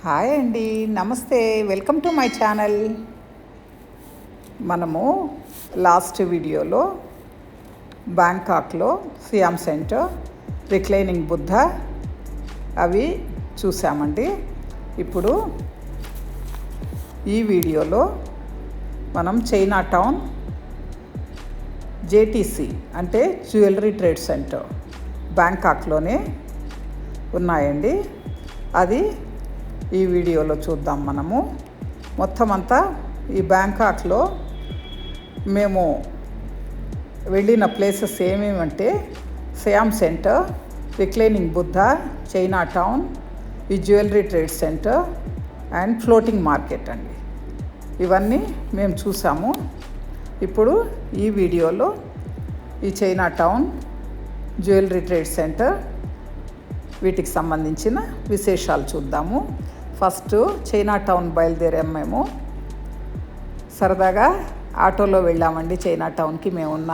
Hi అండి, నమస్తే, welcome to my channel. మనము లాస్ట్ వీడియోలో బ్యాంకాక్లో సియామ్ సెంటర్, రిక్లైనింగ్ బుద్ధ అవి చూసామండి. ఇప్పుడు ఈ వీడియోలో మనం చైనా టౌన్ జేటీసీ అంటే జ్యువెలరీ ట్రేడ్ సెంటర్ బ్యాంకాక్లోనే ఉన్నాయండి. అది ఈ వీడియోలో చూద్దాం. మనము మొత్తం అంతా ఈ బ్యాంకాక్లో మేము వెళ్ళిన ప్లేసెస్ ఏమేమంటే Siam centre, reclining Buddha, China town, ఈ jewellery trade centre and floating market అండి. ఇవన్నీ మేము చూసాము. ఇప్పుడు ఈ వీడియోలో ఈ China town, jewellery trade centre వీటికి సంబంధించిన విశేషాలు చూద్దాము. ఫస్ట్ చైనా టౌన్ బయలుదేరాము. మేము సరదాగా ఆటోలో వెళ్ళామండి చైనా టౌన్కి. మేమున్న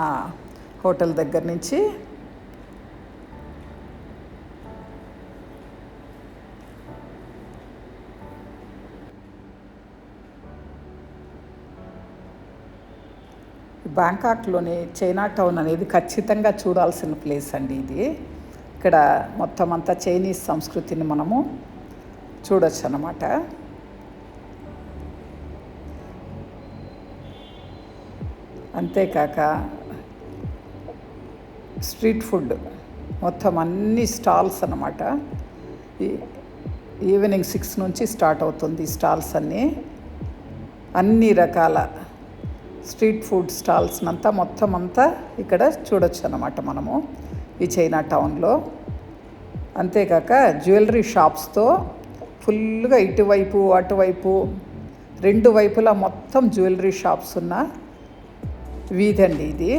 హోటల్ దగ్గర నుంచి. బ్యాంకాక్లోని చైనా టౌన్ అనేది ఖచ్చితంగా చూడాల్సిన ప్లేస్ అండి. ఇది ఇక్కడ మొత్తం అంతా చైనీస్ సంస్కృతిని మనము చూడొచ్చు అన్నమాట. అంతేకాక స్ట్రీట్ ఫుడ్ మొత్తం అన్ని స్టాల్స్ అన్నమాట. ఈవినింగ్ 6 నుంచి స్టార్ట్ అవుతుంది ఈ స్టాల్స్ అన్ని రకాల స్ట్రీట్ ఫుడ్ స్టాల్స్ అంతా మొత్తం అంతా ఇక్కడ చూడొచ్చు అన్నమాట మనము ఈ చైనా టౌన్లో. అంతేకాక జ్యువెలరీ షాప్స్తో ఫుల్గా ఇటువైపు అటువైపు రెండు వైపులా మొత్తం జ్యువెలరీ షాప్స్ ఉన్న వీధి అండి ఇది.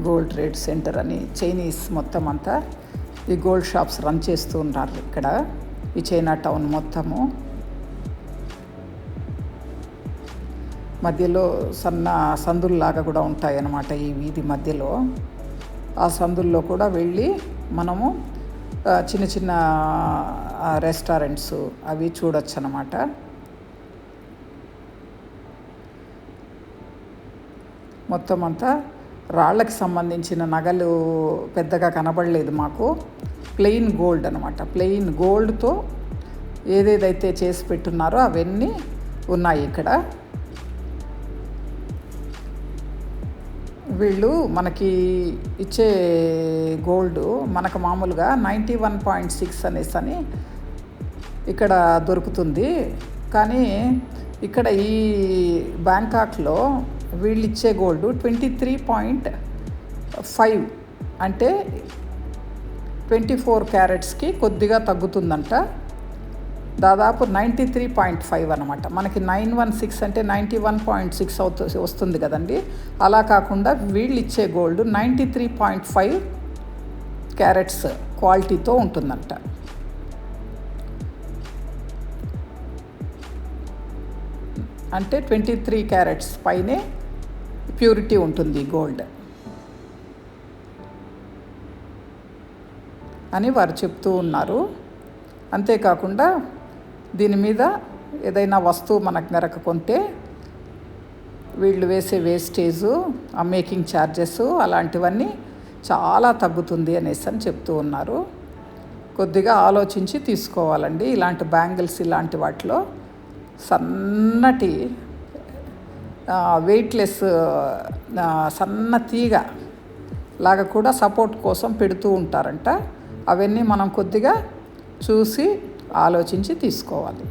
గోల్డ్ ట్రేడ్ సెంటర్ అని చైనీస్ మొత్తం అంతా ఈ గోల్డ్ షాప్స్ రన్ చేస్తూ ఉన్నారు ఇక్కడ ఈ చైనా టౌన్ మొత్తము. మధ్యలో సన్న సందుల్లాగా కూడా ఉంటాయి అన్నమాట ఈ వీధి మధ్యలో. ఆ సందుల్లో కూడా వెళ్ళి మనము చిన్న చిన్న రెస్టారెంట్స్ అవి చూడొచ్చు అన్నమాట. మొత్తం అంతా రాళ్ళకి సంబంధించిన నగలు పెద్దగా కనబడలేదు మాకు. ప్లెయిన్ గోల్డ్ అనమాట. ప్లెయిన్ గోల్డ్తో ఏదేదైతే చేసి పెట్టున్నారో అవన్నీ ఉన్నాయి ఇక్కడ. వీళ్ళు మనకి ఇచ్చే గోల్డ్ మనకు మామూలుగా 91.6 అని ఇక్కడ దొరుకుతుంది. కానీ ఇక్కడ ఈ బ్యాంకాక్లో వీళ్ళు ఇచ్చే గోల్డ్ 23.5 అంటే 24 క్యారెట్స్కి కొద్దిగా తగ్గుతుందంట. దాదాపు 93.5 అనమాట. మనకి 916 అంటే 91.6 వస్తుంది కదండి. అలా కాకుండా వీళ్ళు ఇచ్చే గోల్డ్ 93.5 క్యారెట్స్ క్వాలిటీతో ఉంటుందంట. అంటే 23 క్యారెట్స్ పైనే ప్యూరిటీ ఉంటుంది గోల్డ్ అని వారు చెప్తూ ఉన్నారు. అంతేకాకుండా దీని మీద ఏదైనా వస్తువు మనకు గనక కొంటే వీళ్ళు వేసే వేస్టేజు, ఆ మేకింగ్ ఛార్జెస్ అలాంటివన్నీ చాలా తగ్గుతుంది అనేసి అని చెప్తూ ఉన్నారు. కొద్దిగా ఆలోచించి తీసుకోవాలండి. ఇలాంటి బ్యాంగిల్స్ ఇలాంటి వాటిలో సన్నటి వెయిట్లెస్ సన్న తీగ లాగా కూడా సపోర్ట్ కోసం పెడుతూ ఉంటారంట. అవన్నీ మనం కొద్దిగా చూసి ఆలోచించి తీసుకోవాలి.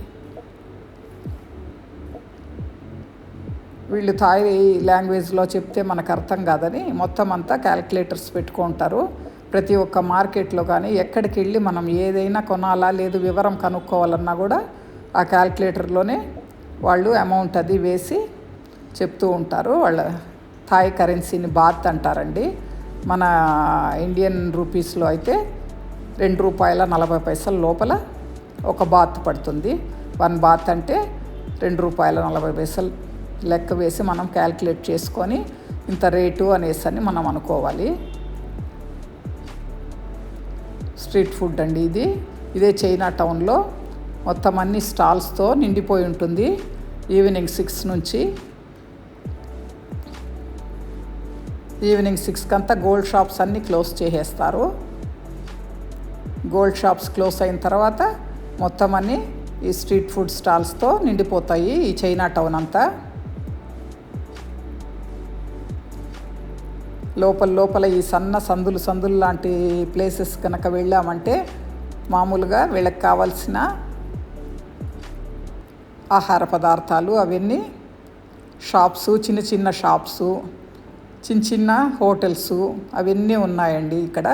వీళ్ళు థాయ్ లాంగ్వేజ్లో చెప్తే మనకు అర్థం కాదని మొత్తం అంతా క్యాలిక్యులేటర్స్ పెట్టుకుంటారు. ప్రతి ఒక్క మార్కెట్లో కానీ ఎక్కడికి వెళ్ళి మనం ఏదైనా కొనాలా లేదు వివరం కనుక్కోవాలన్నా కూడా ఆ క్యాల్కులేటర్లోనే వాళ్ళు అమౌంట్ అది వేసి చెప్తూ ఉంటారు. వాళ్ళ థాయ్ కరెన్సీని బాత్ అంటారండి. మన ఇండియన్ రూపీస్లో అయితే ₹2.40 లోపల ఒక బాత్ పడుతుంది. 1 బాత్ అంటే ₹2.40 లెక్క వేసి మనం క్యాల్కులేట్ చేసుకొని ఇంత రేటు అనేసి మనం అనుకోవాలి. స్ట్రీట్ ఫుడ్ అండి ఇదే చైనా టౌన్లో మొత్తం అన్ని స్టాల్స్తో నిండిపోయి ఉంటుంది. ఈవినింగ్ 6 నుంచి ఈవినింగ్ 6 అంతా గోల్డ్ షాప్స్ అన్నీ క్లోజ్ చేసేస్తారు. గోల్డ్ షాప్స్ క్లోజ్ అయిన తర్వాత మొత్తం అన్నీ ఈ స్ట్రీట్ ఫుడ్ స్టాల్స్తో నిండిపోతాయి ఈ చైనా టౌన్ అంతా. లోపల ఈ సందులు లాంటి ప్లేసెస్ కనుక వెళ్ళామంటే మామూలుగా వీళ్ళకి కావాల్సిన ఆహార పదార్థాలు అవన్నీ షాప్స్, చిన్న షాప్స్, చిన్న హోటల్స్ అవన్నీ ఉన్నాయండి ఇక్కడ.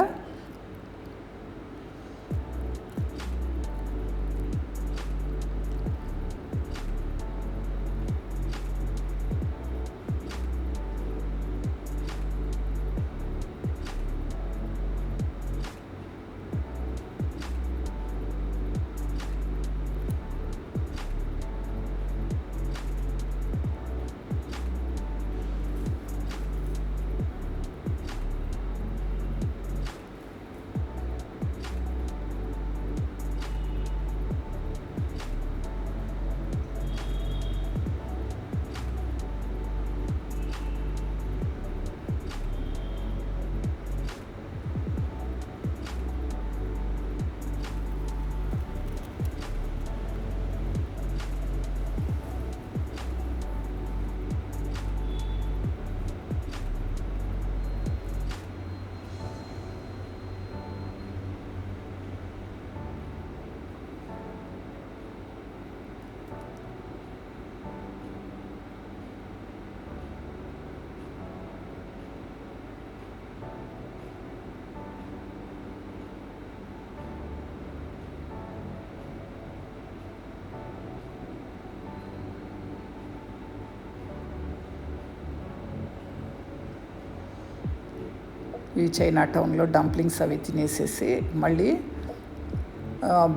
ఈ చైనా టౌన్లో డంప్లింగ్స్ అవి తినేసేసి మళ్ళీ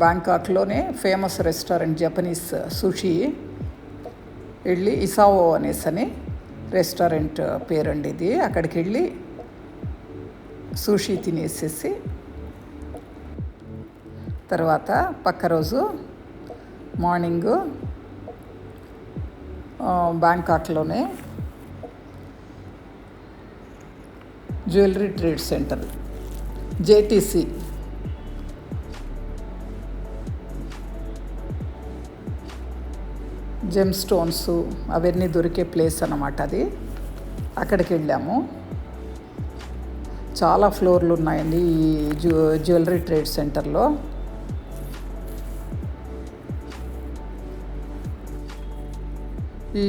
బ్యాంకాక్లోనే ఫేమస్ రెస్టారెంట్ జపనీస్ సుషి వెళ్ళి ఇసావో అనేసి రెస్టారెంట్ పేరండి ఇది. అక్కడికి వెళ్ళి సుషి తినేసేసి తర్వాత పక్క రోజు మార్నింగు బ్యాంకాక్లోనే jewellery trade centre JTC gem stones అవన్నీ దొరికే ప్లేస్ అన్నమాట అది. అక్కడికి వెళ్ళాము. చాలా ఫ్లోర్లు ఉన్నాయండి ఈ జ్యువెలరీ ట్రేడ్ సెంటర్లో. ఈ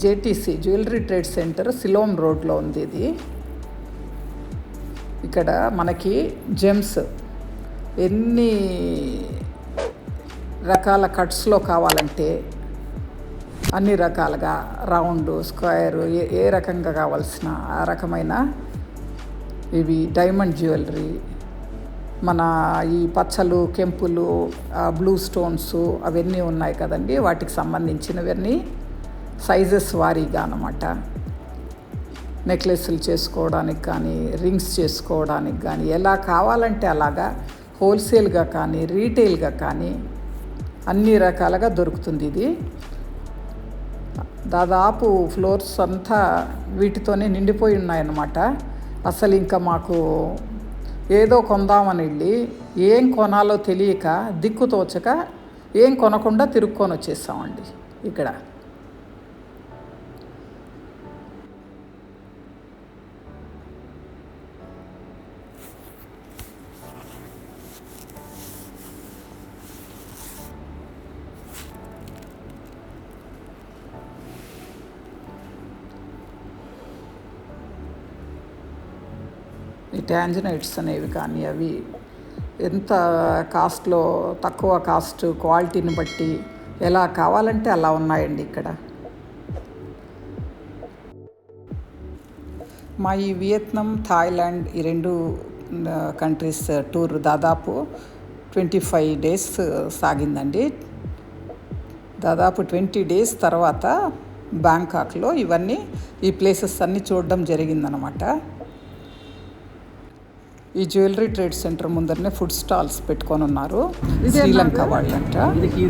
JTC jewellery trade centre Siloam రోడ్లో ఉంది ఇది. ఇక్కడ మనకి జెమ్స్ ఎన్ని రకాల కట్స్లో కావాలంటే అన్ని రకాలుగా రౌండ్, స్క్వేర్ ఏ రకంగా కావాల్సిన ఆ రకమైన ఇవి డైమండ్ జ్యువెలరీ, మన ఈ పచ్చలు, కెంపులు, బ్లూ స్టోన్స్ అవన్నీ ఉన్నాయి కదండి. వాటికి సంబంధించినవన్నీ సైజెస్ వారీగా అన్నమాట. నెక్లెస్లు చేసుకోవడానికి కానీ, రింగ్స్ చేసుకోవడానికి కానీ, ఎలా కావాలంటే అలాగా హోల్సేల్గా కానీ, రీటైల్గా కానీ అన్ని రకాలుగా దొరుకుతుంది ఇది. దాదాపు ఫ్లోర్స్ అంతా వీటితోనే నిండిపోయి ఉన్నాయన్నమాట. అసలు ఇంకా మాకు ఏదో కొందామని వెళ్ళి ఏం కొనాలో తెలియక దిక్కుతోచక ఏం కొనకుండా తిరుక్కొని వచ్చేసామండి ఇక్కడ. ఈ ట్యాంజనైట్స్ అనేవి కానీ అవి ఎంత కాస్ట్లో తక్కువ కాస్ట్ క్వాలిటీని బట్టి ఎలా కావాలంటే అలా ఉన్నాయండి ఇక్కడ. మా ఈ వియత్నాం, థాయిలాండ్ ఈ 2 కంట్రీస్ టూర్ దాదాపు 25 days సాగిందండి. దాదాపు 20 days తర్వాత బ్యాంకాక్లో ఈ ప్లేసెస్ అన్నీ చూడడం జరిగిందనమాట. ఈ జ్యువెలరీ ట్రేడ్ సెంటర్ ముందరనే ఫుడ్ స్టాల్స్ పెట్టుకొని ఉన్నారు, శ్రీలంక వాళ్ళంట.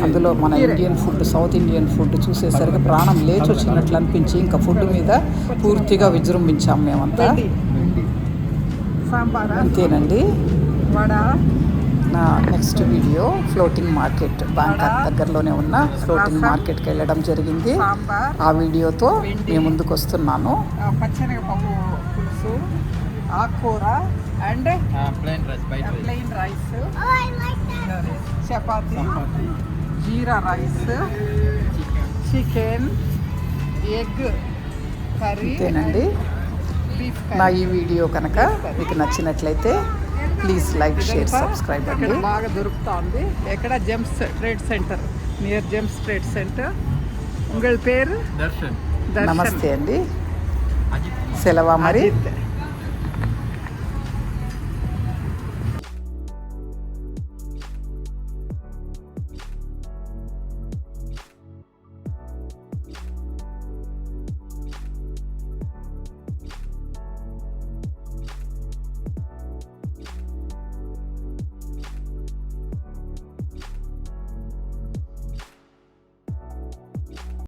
అందులో మన Indian food, South Indian food చూసేసరికి ప్రాణం లేచి వచ్చినట్లు అనిపించి ఇంకా ఫుడ్ మీద పూర్తిగా విజృంభించాం మేమంతా. అంతేనండి. నా next video floating market, Bangkok దగ్గరలోనే ఉన్న ఫ్లోటింగ్ మార్కెట్కి వెళ్ళడం జరిగింది. ఆ వీడియోతో నేను ముందుకు వస్తున్నాను. పచ్చనగపప్పు పులుసు, ఆకుకూర and plain rice, chapati, jeera rice, chicken, egg curry. అంతేనండి. నా ఈ వీడియో కనుక మీకు నచ్చినట్లయితే ప్లీజ్ లైక్, షేర్, సబ్స్క్రైబ్ అండి. బాగా దొరుకుతుంది. ఎక్కడ? Gems trade centre, near gems trade centre. ఉంగళ పేరు దర్శన్. నమస్తే అండి. సెలవా మరి.